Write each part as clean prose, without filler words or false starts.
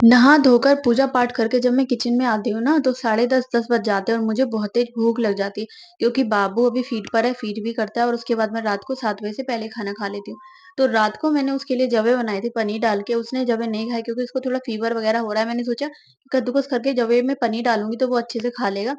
नहा धोकर पूजा पाठ करके जब मैं किचन में आती हूँ ना तो साढ़े 10 बज जाते हैं और मुझे बहुत तेज भूख लग जाती है क्योंकि बाबू अभी फीड पर है, फीड भी करता है और उसके बाद मैं रात को 7 बजे से पहले खाना खा लेती हूँ। तो रात को मैंने उसके लिए जवे बनाए थे पनीर डाल के, उसने जवे नहीं खाए क्योंकि उसको थोड़ा फीवर वगैरह हो रहा है। मैंने सोचा कि कद्दूकस करके जवे में पनीर डालूंगी तो वो अच्छे से खा लेगा।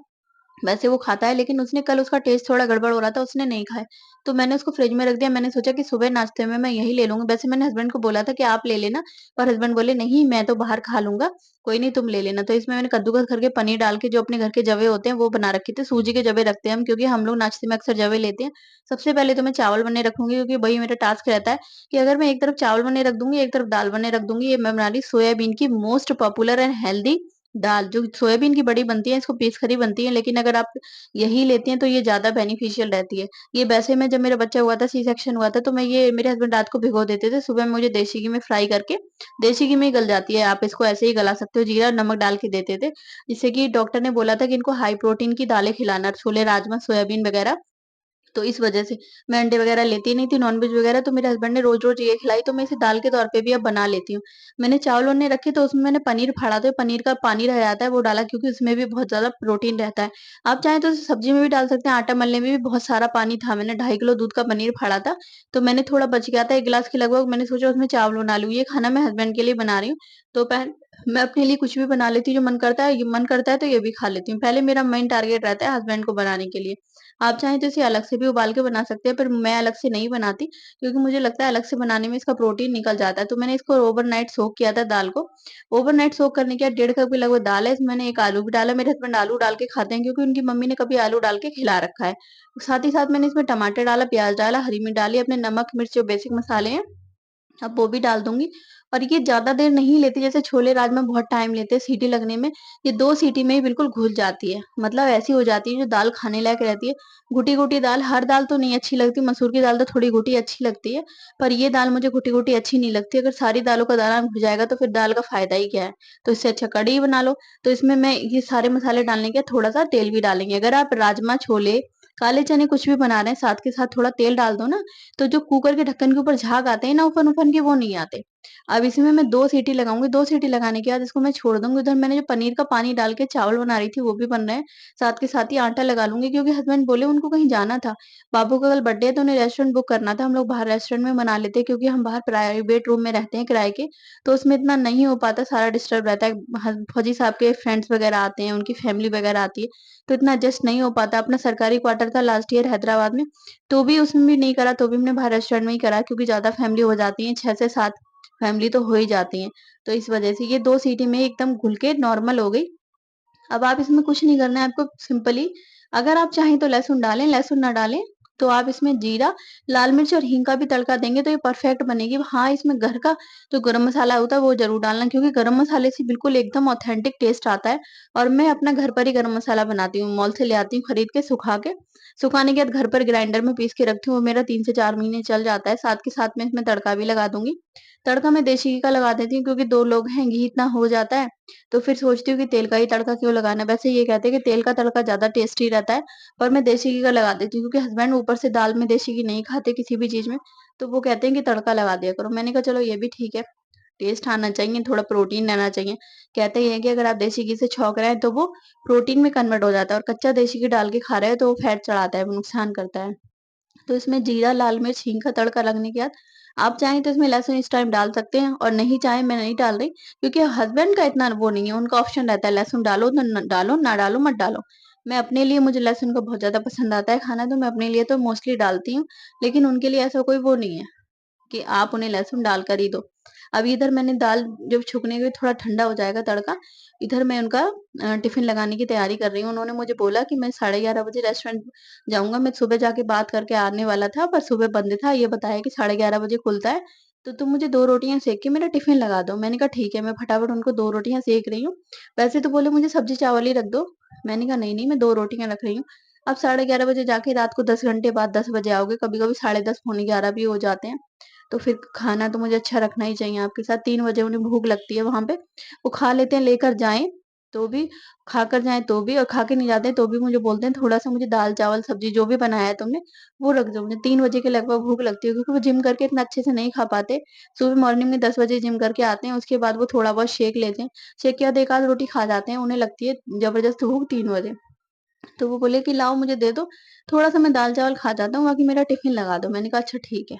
वैसे वो खाता है, लेकिन उसने कल उसका टेस्ट थोड़ा गड़बड़ हो रहा था, उसने नहीं खाए। तो मैंने उसको फ्रिज में रख दिया। मैंने सोचा कि सुबह नाश्ते में मैं यही ले लूँगी। वैसे मैंने हस्बैंड को बोला था कि आप ले लेना, पर हस्बैंड बोले नहीं मैं तो बाहर खा लूँगा, कोई नहीं तुम ले लेना। तो इसमें मैंने कद्दूकस करके पनीर डाल के जो अपने घर के जवे होते हैं वो बना रखे थे। सूजी के जवे रखते हैं हम, क्योंकि हम लोग नाश्ते में अक्सर जवे लेते हैं। सबसे पहले तो मैं चावल बने रखूँगी क्योंकि वही मेरा टास्क रहता है कि अगर मैं एक तरफ चावल बने रख दूँगी, एक तरफ दाल बने रख दूँगी। ये मैं बना रही सोयाबीन की मोस्ट पॉपुलर एंड हेल्दी दाल, जो सोयाबीन की बड़ी बनती है, इसको पीस कर ही बनती है, लेकिन अगर आप यही लेती हैं तो ये ज़्यादा बेनिफिशियल रहती है। ये वैसे में जब मेरा बच्चा हुआ था, सी सेक्शन हुआ था, तो मैं ये मेरे हस्बैंड रात को भिगो देते थे, सुबह में मुझे देसी घी में फ्राई करके, देसी घी में ही गल जाती है, आप इसको ऐसे ही गला सकते हो, जीरा नमक डाल के देते थे। जिससे कि डॉक्टर ने बोला था कि इनको हाई प्रोटीन की दालें खिलाना, छोले, राजमा, सोयाबीन वगैरह। तो इस वजह से मैं अंडे वगैरह लेती नहीं थी, नॉन-वेज वगैरह, तो मेरे हस्बैंड ने रोज़-रोज़ ये खिलाई, तो मैं इसे दाल के तौर पे भी अब बना लेती हूँ। मैंने चावल वावल नहीं रखे तो उसमें मैंने पनीर फाड़ा, तो पनीर का पानी रह जाता है वो डाला, क्योंकि उसमें भी बहुत ज़्यादा प्रोटीन रहता है। आप चाहें तो उसे सब्ज़ी में भी डाल सकते हैं, आटा मलने में भी बहुत सारा पानी था। मैंने 2.5 किलो दूध का पनीर फाड़ा था, तो मैंने थोड़ा बच गया था 1 गिलास के लगभग, मैंने सोचा उसमें चावल बना लूँ। ये खाना मैं हस्बैंड के लिए बना रही हूँ। दोपहर मैं अपने लिए कुछ भी बना लेती हूँ, जो मन करता है तो ये भी खा लेती हूँ। पहले मेरा मेन टारगेट रहता है हस्बैंड को बनाने के लिए। आप चाहें तो इसे अलग से भी उबाल के बना सकते हैं, पर मैं अलग से नहीं बनाती क्योंकि मुझे लगता है अलग से बनाने में इसका प्रोटीन निकल जाता है। तो मैंने इसको ओवरनाइट सोक किया था दाल को। ओवरनाइट सोक करने के बाद 1.5 कप के लगभग दाल है, इसमें मैंने 1 आलू भी डाला। मेरे हस्बैंड आलू डाल के खाते हैं क्योंकि उनकी मम्मी ने कभी आलू डाल के खिला रखा है। साथ ही साथ मैंने इसमें टमाटर डाला, प्याज़ डाला, हरी मिर्च डाली, अपने नमक, मिर्च जो बेसिक मसाले हैं अब वो भी डाल दूँगी। और ये ज़्यादा देर नहीं लेती, जैसे छोले राजमा बहुत टाइम लेते हैं सीटी लगने में, ये 2 सीटी में ही बिल्कुल घुल जाती है। मतलब ऐसी हो जाती है जो दाल खाने लायक रहती है। घुटी-घुटी दाल, हर दाल तो नहीं अच्छी लगती, मसूर की दाल तो थोड़ी घुटी अच्छी लगती है, पर ये दाल मुझे घुटी-घुटी अच्छी नहीं लगती। अगर सारी दालों का दाना घुल जाएगा तो फिर दाल का फ़ायदा ही क्या है? तो इससे अच्छा कढ़ी बना लो। तो इसमें मैं ये सारे मसाले डालने के बाद थोड़ा-सा तेल भी डालेंगे। अगर आप राजमा, छोले, काले चने कुछ भी बना रहे हैं, साथ के साथ थोड़ा तेल डाल दो ना, तो जो कुकर के ढक्कन के ऊपर झाग आते हैं ना उफन-उफन के, वो नहीं आते। अब इसमें मैं 2 सीटी लगाऊँगी, 2 सीटी लगाने के बाद इसको मैं छोड़ दूँगी। उधर मैंने जो पनीर का पानी डाल के चावल बना रही थी वो भी बन रहे हैं। साथ के साथ ही आटा लगा लूँगी क्योंकि हस्बैंड बोले उनको कहीं जाना था। बाबू का कल बर्थडे है तो उन्हें रेस्टोरेंट बुक करना था। हम लोग बाहर रेस्टोरेंट में मना लेते हैं क्योंकि हम बाहर प्राइवेट रूम में रहते हैं किराए के, तो उसमें इतना नहीं हो पाता, सारा डिस्टर्ब रहता है। फौजी साहब के फ्रेंड्स वगैरह आते हैं, उनकी फैमिली वगैरह आती है, तो इतना एडजस्ट नहीं हो पाता। अपना सरकारी क्वार्टर था लास्ट ईयर हैदराबाद में, तो भी उसमें भी नहीं करा, तो भी हमने बाहर रेस्टोरेंट में ही करा क्योंकि ज़्यादा फैमिली हो जाती है, 6 से 7 फैमिली तो हो ही जाती है। तो इस वजह से ये 2 सीटी में एकदम घुल के नॉर्मल हो गई। अब आप इसमें कुछ नहीं करना है आपको, सिंपली अगर आप चाहें तो लहसुन डालें, लहसुन ना डालें तो आप इसमें जीरा, लाल मिर्च और हींग का भी तड़का देंगे तो ये परफेक्ट बनेगी। हाँ, इसमें घर का जो गरम मसाला होता है वो ज़रूर डालना क्योंकि गरम मसाले से बिल्कुल एकदम ऑथेंटिक टेस्ट आता है। और मैं अपना घर पर ही गरम मसाला बनाती हूँ, मॉल से ले आती हूँ खरीद के सुखा के। सुखाने के बाद घर पर ग्राइंडर में पीस के रखती हूँ, वो मेरा 3 से 4 महीने चल जाता है। साथ के साथ में इसमें तड़का भी लगा दूँगी। तड़का मैं देसी घी का लगा देती हूँ क्योंकि 2 लोग हैं, घी इतना हो जाता है, तो फिर सोचती हूँ कि तेल का ही तड़का क्यों लगाना है। वैसे ये कहते हैं कि तेल का तड़का ज़्यादा टेस्टी रहता है, पर मैं देसी घी का लगा देती हूँ क्योंकि हस्बैंड ऊपर से दाल में देसी घी नहीं खाते किसी भी चीज़ में, तो वो कहते हैं कि तड़का लगा दिया करो। मैंने कहा चलो ये भी ठीक है, टेस्ट आना चाहिए, थोड़ा प्रोटीन रहना चाहिए। कहते ये हैं कि अगर आप देसी घी से छौंक रहे हैं तो वो प्रोटीन में कन्वर्ट हो जाता है और कच्चा देसी घी डाल के खा रहे हैं तो वो फैट चढ़ाता है, वो नुकसान करता है। तो इसमें जीरा, लाल मिर्च, हींग का तड़का लगने के बाद आप चाहें तो इसमें लहसुन इस टाइम डाल सकते हैं और नहीं चाहें, मैं नहीं डाल रही क्योंकि हस्बैंड का इतना वो नहीं है, उनका ऑप्शन रहता है लहसुन डालो तो डालो, ना डालो मत डालो। मैं अपने लिए, मुझे लहसुन का बहुत ज़्यादा पसंद आता है खाना, तो मैं अपने लिए तो मोस्टली डालती हूँ, लेकिन उनके लिए ऐसा कोई वो नहीं है कि आप उन्हें लहसुन डाल कर ही दो। अब इधर मैंने दाल जब छौंकने के बाद थोड़ा ठंडा हो जाएगा तड़का, इधर मैं उनका टिफ़िन लगाने की तैयारी कर रही हूँ। उन्होंने मुझे बोला कि मैं 11:30 बजे रेस्टोरेंट जाऊँगा। मैं सुबह जाके बात करके आने वाला था, पर सुबह बंद था। ये बताया कि 11:30 बजे खुलता है, तो तुम मुझे 2 रोटियाँ सेक के मेरा टिफ़िन लगा दो। मैंने कहा ठीक है, मैं फटाफट उनको 2 रोटियाँ सेक रही हूँ। वैसे तो बोले मुझे सब्ज़ी चावल ही रख दो। मैंने कहा नहीं, नहीं, मैं 2 रोटियाँ रख रही हूँ। अब 11:30 बजे जाके रात को 10 घंटे बाद 10 बजे आओगे, कभी-कभी 10:30 पौने 11 भी हो जाते हैं। तो फिर खाना तो मुझे अच्छा रखना ही चाहिए आपके साथ। 3 बजे उन्हें भूख लगती है वहाँ पे, वो खा लेते हैं, लेकर जाएँ तो भी, खाकर जाएँ तो भी और खा के नहीं जाते हैं तो भी मुझे बोलते हैं थोड़ा-सा मुझे दाल-चावल सब्ज़ी जो भी बनाया है तुमने, वो रख दो। मुझे 3 बजे के लगभग भूख लगती है क्योंकि वो जिम करके इतना अच्छे से नहीं खा पाते। सुबह मॉर्निंग में 10 बजे जिम करके आते हैं, उसके बाद वो थोड़ा बहुत शेक लेते हैं। शेक के बाद 1 आध रोटी खा जाते हैं, उन्हें लगती है ज़बरदस्त भूख 3 बजे। तो वो बोले कि लाओ मुझे दे दो, थोड़ा-सा मैं दाल-चावल खा जाता हूँ, बाकी मेरा टिफ़िन लगा दो। मैंने कहा अच्छा ठीक है,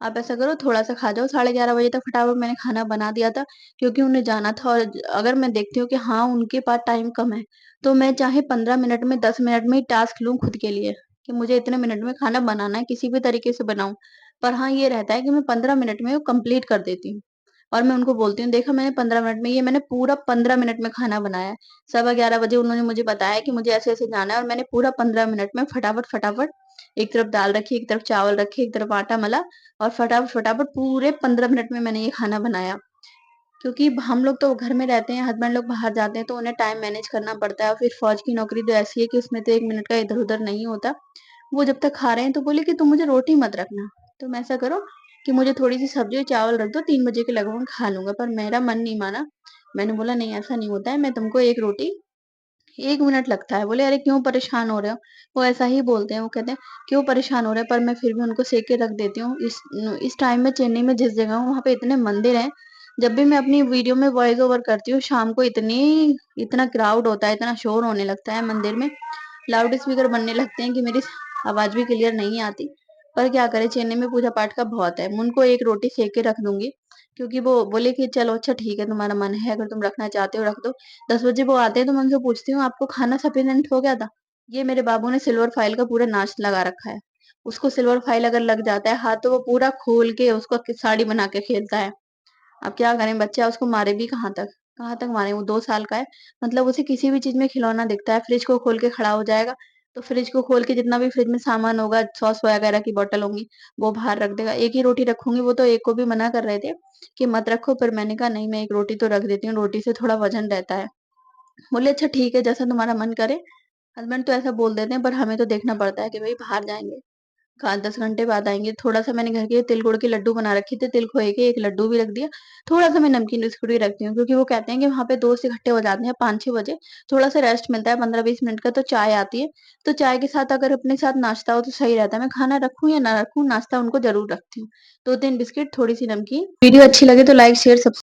आप ऐसा करो थोड़ा-सा खा जाओ। साढ़े 11 बजे तक फटाफट मैंने खाना बना दिया था क्योंकि उन्हें जाना था और अगर मैं देखती हूँ कि हाँ, उनके पास टाइम कम है, तो मैं चाहे 15 मिनट में, 10 मिनट में ही टास्क लूँ खुद के लिए, कि मुझे इतने मिनट में खाना बनाना है, किसी भी तरीके से बनाऊँ। पर हाँ, ये रहता है कि मैं 15 मिनट में वो कंप्लीट कर देती हूँ। और मैं उनको बोलती हूँ, देखो मैंने 15 मिनट में ये मैंने पूरा 15 मिनट में खाना बनाया है। सवा 11 बजे उन्होंने मुझे बताया कि मुझे ऐसे-ऐसे जाना है और मैंने पूरा 15 मिनट में फटाफट एक तरफ दाल रखी, एक तरफ चावल रखे, एक तरफ आटा मला और फटाफट पूरे 15 मिनट में मैंने ये खाना बनाया। क्योंकि हम लोग तो घर में रहते हैं, हस्बैंड लोग बाहर जाते हैं तो उन्हें टाइम मैनेज करना पड़ता है और फिर फ़ौज की नौकरी तो ऐसी है कि उसमें तो 1 मिनट का इधर-उधर नहीं होता। वो जब तक खा रहे हैं तो बोले कि तुम मुझे रोटी मत रखना। तुम ऐसा करो कि मुझे थोड़ी-सी सब्ज़ी और चावल रख दो, 3 बजे के लगभग मैं खा लूँगा। पर मेरा मन नहीं माना। मैंने बोला नहीं ऐसा नहीं होता है, मैं तुमको 1 रोटी 1 मिनट लगता है। बोले, "अरे क्यों परेशान हो रहे हो?" वो ऐसा ही बोलते हैं, वो कहते हैं, "क्यों परेशान हो रहे हैं?" पर मैं फिर भी उनको सेक के रख देती हूँ। इस टाइम में चेन्नई में जिस जगह हूँ, वहाँ पे इतने मंदिर हैं। जब भी मैं अपनी वीडियो में वॉइस ओवर करती हूँ, शाम को इतना क्राउड होता है, इतना शोर होने लगता है मंदिर में, लाउड स्पीकर बनने लगते हैं कि मेरी आवाज़ भी क्लियर नहीं आती। पर क्या करें, चेन्नई में पूजा-पाठ का बहुत है। मैं उनको 1 रोटी सेक के रख दूँगी, क्योंकि वो बोले कि, "चलो अच्छा ठीक है, तुम्हारा मन है, अगर तुम रखना चाहते हो रख दो।" 10 बजे वो आते हैं तो मैं उनसे पूछती हूँ आपको खाना सफिशिएंट हो गया था? ये मेरे बाबू ने सिल्वर फ़ॉइल का पूरा नाश लगा रखा है। उसको सिल्वर फ़ॉइल अगर लग जाता है हाथ तो वो पूरा खोल के उसको साड़ी बना के खेलता है। अब क्या करें, बच्चा उसको मारे भी कहाँ तक? कहाँ तक मारें? वो 2 साल का है। मतलब उसे किसी भी चीज़ में खिलौना दिखता है, फ्रिज को खोल के खड़ा हो जाएगा, तो फ्रिज को खोल के जितना भी फ्रिज में सामान होगा, सॉस वगैरह की बॉटल होंगी, वो बाहर रख देगा। 1 ही रोटी रखूँगी, वो तो एक को भी मना कर रहे थे कि मत रखो, पर मैंने कहा नहीं मैं 1 रोटी तो रख देती हूँ, रोटी से थोड़ा वज़न रहता है। बोले अच्छा ठीक है, जैसा तुम्हारा मन करे। हस्बैंड तो ऐसा बोल देते हैं, पर हमें तो देखना पड़ता है कि भई बाहर जाएँगे। 10 घंटे बाद आएँगे। थोड़ा-सा मैंने घर के तिल गुड़ के लड्डू बना रखे थे, तिल खोए के 1 लड्डू भी रख दिया। थोड़ा-सा मैं नमकीन बिस्कुट भी रखती हूँ क्योंकि वो कहते हैं कि वहाँ पे दोस्त इकट्ठे हो जाते हैं 5-6 बजे, थोड़ा-सा रेस्ट मिलता है 15-20 मिनट का, तो चाय आती है। तो चाय के साथ अगर अपने साथ नाश्ता हो तो सही रहता है। मैं खाना रखूँ या ना रखूँ, नाश्ता उनको ज़रूर रखती हूँ। 2-3 बिस्किट, थोड़ी-सी नमकीन। वीडियो अच्छी लगे तो लाइक, शेयर, सब्स